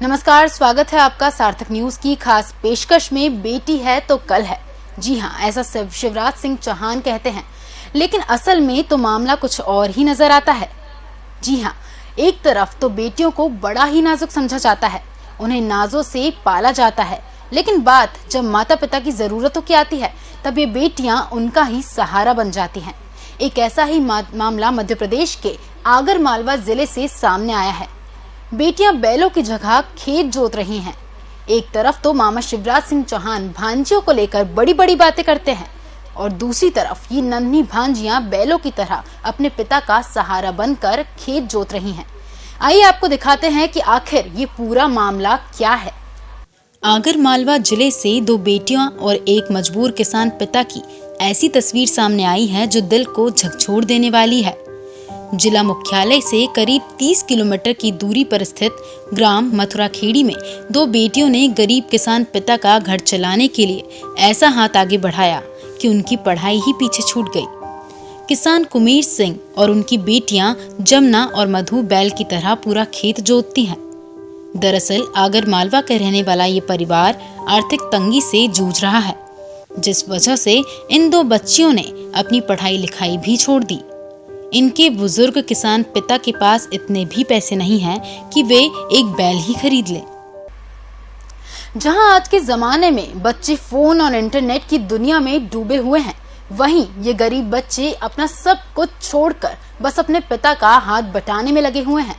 नमस्कार, स्वागत है आपका सार्थक न्यूज की खास पेशकश में। बेटी है तो कल है। जी हाँ, ऐसा शिवराज सिंह चौहान कहते हैं, लेकिन असल में तो मामला कुछ और ही नजर आता है। जी हाँ, एक तरफ तो बेटियों को बड़ा ही नाजुक समझा जाता है, उन्हें नाजों से पाला जाता है, लेकिन बात जब माता पिता की जरूरतों की आती है तब ये बेटियां उनका ही सहारा बन जाती हैं। एक ऐसा ही मामला मध्य प्रदेश के आगर मालवा जिले से सामने आया है। बेटियां बैलों की जगह खेत जोत रही हैं। एक तरफ तो मामा शिवराज सिंह चौहान भांजियों को लेकर बड़ी बड़ी बातें करते हैं और दूसरी तरफ ये नन्ही भांजियां बैलों की तरह अपने पिता का सहारा बनकर खेत जोत रही हैं। आइए आपको दिखाते हैं कि आखिर ये पूरा मामला क्या है। आगर मालवा जिले से दो बेटियां और एक मजबूर किसान पिता की ऐसी तस्वीर सामने आई है जो दिल को झकझोर देने वाली है। जिला मुख्यालय से करीब 30 किलोमीटर की दूरी पर स्थित ग्राम मथुराखेड़ी में दो बेटियों ने गरीब किसान पिता का घर चलाने के लिए ऐसा हाथ आगे बढ़ाया कि उनकी पढ़ाई ही पीछे छूट गई। किसान कुमेर सिंह और उनकी बेटियां जमुना और मधु बैल की तरह पूरा खेत जोतती हैं। दरअसल आगर मालवा का रहने वाला ये परिवार आर्थिक तंगी से जूझ रहा है, जिस वजह से इन दो बच्चियों ने अपनी पढ़ाई लिखाई भी छोड़ दी। इनके बुजुर्ग किसान पिता के पास इतने भी पैसे नहीं हैं कि वे एक बैल ही खरीद लें। जहां आज के जमाने में बच्चे फोन और इंटरनेट की दुनिया में डूबे हुए हैं, वहीं ये गरीब बच्चे अपना सब कुछ छोड़कर बस अपने पिता का हाथ बटाने में लगे हुए हैं।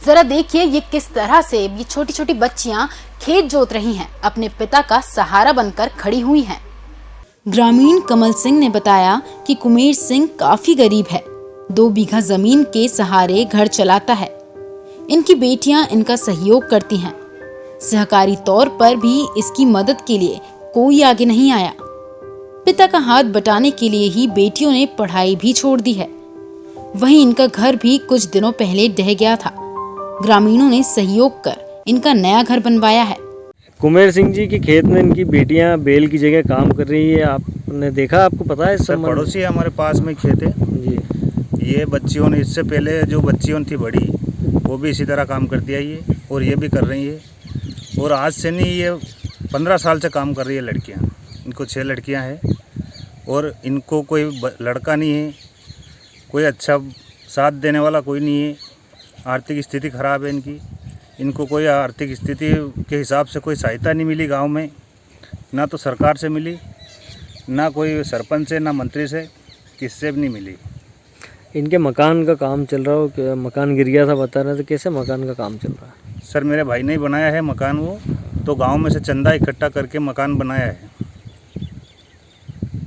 जरा देखिए ये किस तरह से ये छोटी छोटी बच्चियां खेत जोत रही हैं, अपने पिता का सहारा बनकर खड़ी हुई हैं। ग्रामीण कमल सिंह ने बताया कि कुमेर सिंह काफी गरीब है, 2 बीघा जमीन के सहारे घर चलाता है। इनकी बेटियां इनका सहयोग करती हैं। सहकारी तौर पर भी इसकी मदद के लिए कोई आगे नहीं आया। पिता का हाथ बटाने के लिए ही बेटियों ने पढ़ाई भी छोड़ दी है। वहीं इनका घर भी कुछ दिनों पहले ढह गया था। ग्रामीणों ने सहयोग कर इनका नया घर बनवाया है। कुमेर सिंह जी की खेत में इनकी बेटियां बैल की जगह काम कर रही है। आपने देखा, आपको पता है? सर, पड़ोसी हमारे पास में खेत है जी। ये बच्चियों ने, इससे पहले जो बच्चियों थी बड़ी, वो भी इसी तरह काम करती आई है और ये भी कर रही है। और आज से नहीं, ये 15 साल से काम कर रही है लड़कियां। इनको 6 लड़कियां हैं और इनको कोई लड़का नहीं है, कोई अच्छा साथ देने वाला कोई नहीं है। आर्थिक स्थिति खराब है इनको कोई आर्थिक स्थिति के हिसाब से कोई सहायता नहीं मिली गांव में, ना तो सरकार से मिली, ना कोई सरपंच से, ना मंत्री से, किससे भी नहीं मिली। इनके मकान का काम चल रहा हो, कि मकान गिर गया था बता रहे थे, कैसे मकान का काम चल रहा है? सर, मेरे भाई ने बनाया है मकान, वो तो गांव में से चंदा इकट्ठा करके मकान बनाया है।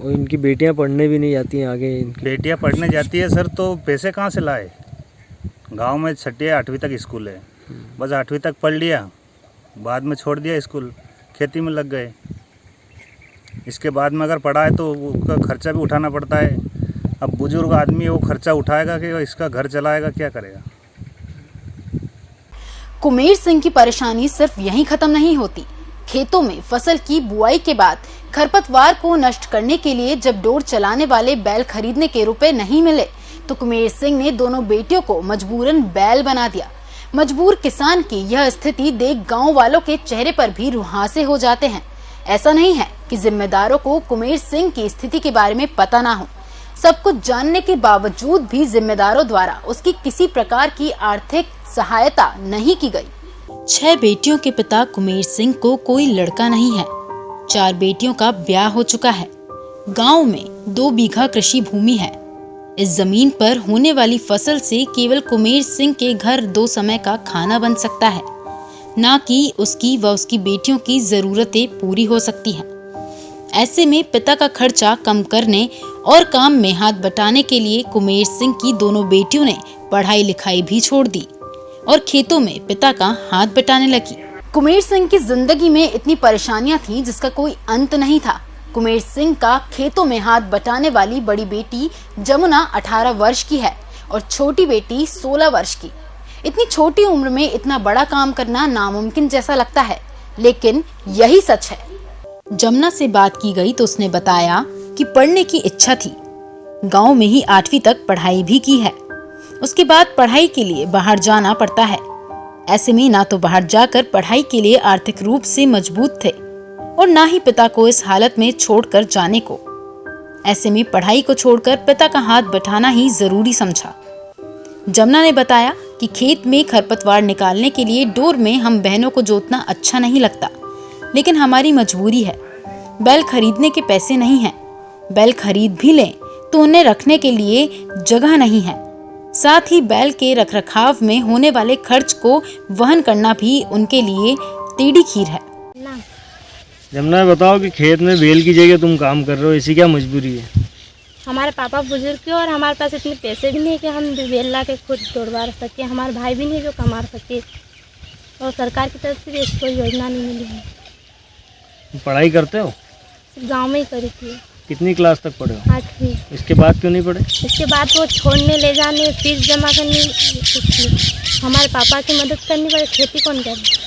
और इनकी बेटियां पढ़ने भी नहीं जाती हैं आगे? इनकी बेटियां पढ़ने जाती है सर, तो पैसे कहाँ से लाए? गांव में 6ठी 8वीं तक स्कूल है, बस 8वीं तक पढ़ लिया, बाद में छोड़ दिया स्कूल, खेती में लग गए। इसके बाद में अगर पढ़ा है तो उसका खर्चा भी उठाना पड़ता है। अब बुजुर्ग आदमी वो खर्चा उठाएगा कि इसका घर चलाएगा, क्या करेगा? कुमेर सिंह की परेशानी सिर्फ यहीं खत्म नहीं होती। खेतों में फसल की बुआई के बाद खरपतवार को नष्ट करने के लिए जब डोर चलाने वाले बैल खरीदने के रुपए नहीं मिले तो कुमेर सिंह ने दोनों बेटियों को मजबूरन बैल बना दिया। मजबूर किसान की यह स्थिति देख गांव वालों के चेहरे पर भी रुहासे हो जाते हैं। ऐसा नहीं है कि जिम्मेदारों को कुमेर सिंह की स्थिति के बारे में पता ना हो, सब कुछ जानने के बावजूद भी जिम्मेदारों द्वारा उसकी किसी प्रकार की आर्थिक सहायता नहीं की गई। 6 बेटियों के पिता कुमेर सिंह को कोई लड़का नहीं है। 4 बेटियों का ब्याह हो चुका है। गांव में 2 बीघा कृषि भूमि है। इस जमीन पर होने वाली फसल से केवल कुमेर सिंह के घर 2 समय का खाना बन सकता है, ना कि उसकी व उसकी बेटियों की जरूरतें पूरी हो सकती हैं। ऐसे में पिता का खर्चा कम करने और काम में हाथ बटाने के लिए कुमेर सिंह की दोनों बेटियों ने पढ़ाई लिखाई भी छोड़ दी और खेतों में पिता का हाथ बटाने लगी। कुमेर सिंह की जिंदगी में इतनी परेशानियां थी जिसका कोई अंत नहीं था। कुमेर सिंह का खेतों में हाथ बटाने वाली बड़ी बेटी जमुना 18 वर्ष की है और छोटी बेटी 16 वर्ष की। इतनी छोटी उम्र में इतना बड़ा काम करना नामुमकिन जैसा लगता है, लेकिन यही सच है। जमुना से बात की गई तो उसने बताया कि पढ़ने की इच्छा थी। गांव में ही 8वीं तक पढ़ाई भी की है। उसके बाद पढ़ाई के लिए बाहर जाना पड़ता है। ऐसे में ना तो बाहर जाकर पढ़ाई के लिए आर्थिक रूप से मजबूत थे और ना ही पिता को इस हालत में छोड़कर जाने को। ऐसे में पढ़ाई को छोड़कर पिता का हाथ बटाना ही जरूरी समझा। जमुना ने बताया कि खेत में खरपतवार निकालने के लिए डोर में हम बहनों को जोतना अच्छा नहीं लगता, लेकिन हमारी मजबूरी है। बैल खरीदने के पैसे नहीं हैं। बैल खरीद भी लें तो उन्हें रखने के लिए जगह नहीं है। साथ ही बैल के रखरखाव में होने वाले खर्च को वहन करना भी उनके लिए टेढ़ी खीर है। जमुना बताओ कि खेत में बैल की जगह तुम काम कर रहे हो, ऐसी क्या मजबूरी है? हमारे पापा बुजुर्ग के और हमारे पास इतने पैसे भी नहीं है कि हम बैल ला के खुद दौड़वा सके। हमारे भाई भी नहीं जो कमा सके और सरकार की तरफ से भी कोई योजना नहीं मिली है। पढ़ाई करते हो? सिर्फ गाँव में ही करी थी। कितनी क्लास तक पढ़े हो? 8वीं। इसके बाद क्यों नहीं पढ़े? इसके बाद वो छोड़ने ले जाने, फीस जमा करनी, हमारे पापा की मदद करनी पड़े। खेती कौन करे?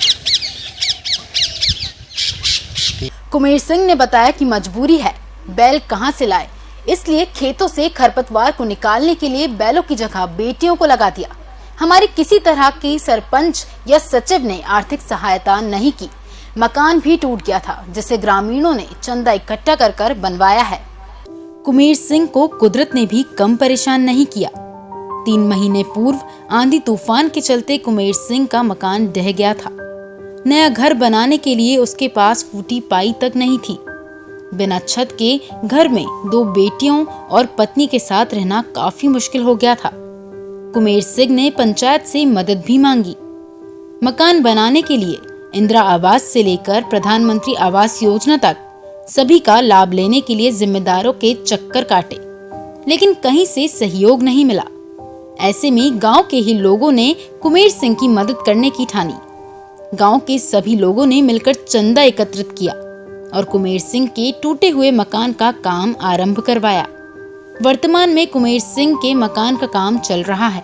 कुमेर सिंह ने बताया कि मजबूरी है, बैल कहां से लाए, इसलिए खेतों से खरपतवार को निकालने के लिए बैलों की जगह बेटियों को लगा दिया। हमारी किसी तरह की सरपंच या सचिव ने आर्थिक सहायता नहीं की। मकान भी टूट गया था, जिसे ग्रामीणों ने चंदा इकट्ठा कर बनवाया है। कुमेर सिंह को कुदरत ने भी कम परेशान नहीं किया। 3 महीने पूर्व आंधी तूफान के चलते कुमेर सिंह का मकान ढह गया था। नया घर बनाने के लिए उसके पास फूटी पाई तक नहीं थी। बिना छत के घर में 2 बेटियों और पत्नी के साथ रहना काफी मुश्किल हो गया था। कुमेर सिंह ने पंचायत से मदद भी मांगी। मकान बनाने के लिए इंदिरा आवास से लेकर प्रधानमंत्री आवास योजना तक सभी का लाभ लेने के लिए जिम्मेदारों के चक्कर काटे, लेकिन कहीं से सहयोग नहीं मिला। ऐसे में गांव के ही लोगों ने कुमेर सिंह की मदद करने की ठानी। गांव के सभी लोगों ने मिलकर चंदा एकत्रित किया और कुमेर सिंह के टूटे हुए मकान का काम आरंभ करवाया। वर्तमान में कुमेर सिंह के मकान का काम चल रहा है।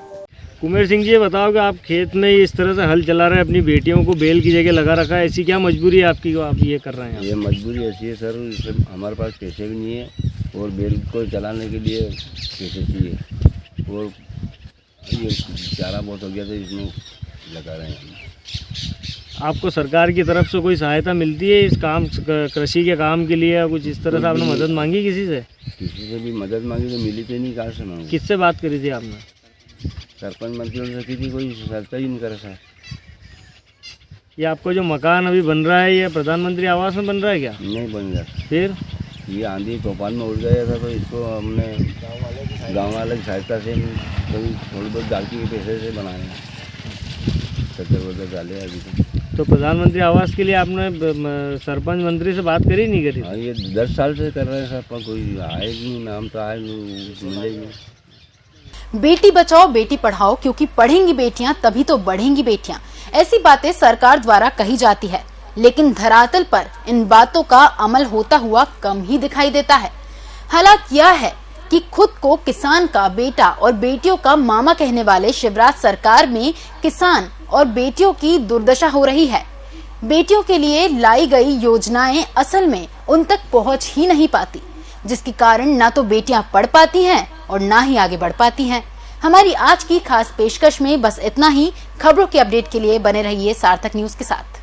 कुमेर सिंह जी, ये बताओ कि आप खेत में इस तरह से हल चला रहे हैं, अपनी बेटियों को बैल की जगह लगा रखा है, ऐसी क्या मजबूरी है आपकी जो आप ये कर रहे हैं? ये मजबूरी ऐसी है सर, हमारे पास पैसे भी नहीं है और बैल को चलाने के लिए पैसे चाहिए और ये चारा बहुत हो गया तो इसमें लगा रहे हैं। आपको सरकार की तरफ से कोई सहायता मिलती है इस काम, कृषि के काम के लिए, कुछ इस तरह से आपने मदद मांगी किसी से? किसी से भी मदद मांगी तो मिली तो नहीं, कहाँ से मांगी? किससे बात करी थी आपने? सरपंच मंत्री से की थी, कोई सहायता ही नहीं करा सर। ये आपको जो मकान अभी बन रहा है, ये प्रधानमंत्री आवास में बन रहा है क्या? नहीं बन रहा। फिर ये आंधी तूफान में उड़ गया था तो इसको हमने गाँव वाले की सहायता से थोड़ी बहुत डालती के पैसे से बनाए हैं, डाले अभी तो प्रधानमंत्री आवास के लिए आपने सरपंच मंत्री से बात करी नहीं करी? हाँ, ये 10 साल से कर रहे हैं सर, पर कोई आए नहीं, नाम तो आए मिलेगी। बेटी बचाओ बेटी पढ़ाओ, क्योंकि पढ़ेंगी बेटियां तभी तो बढ़ेंगी बेटियां। ऐसी बातें सरकार द्वारा कही जाती है, लेकिन धरातल पर इन बातों का अमल होता हुआ कम ही दिखाई देता है। हालात यह है कि खुद को किसान का बेटा और बेटियों का मामा कहने वाले शिवराज सरकार में किसान और बेटियों की दुर्दशा हो रही है। बेटियों के लिए लाई गई योजनाएं असल में उन तक पहुंच ही नहीं पाती, जिसके कारण ना तो बेटियां पढ़ पाती हैं और ना ही आगे बढ़ पाती हैं। हमारी आज की खास पेशकश में बस इतना ही। खबरों के अपडेट के लिए बने रहिए सार्थक न्यूज के साथ।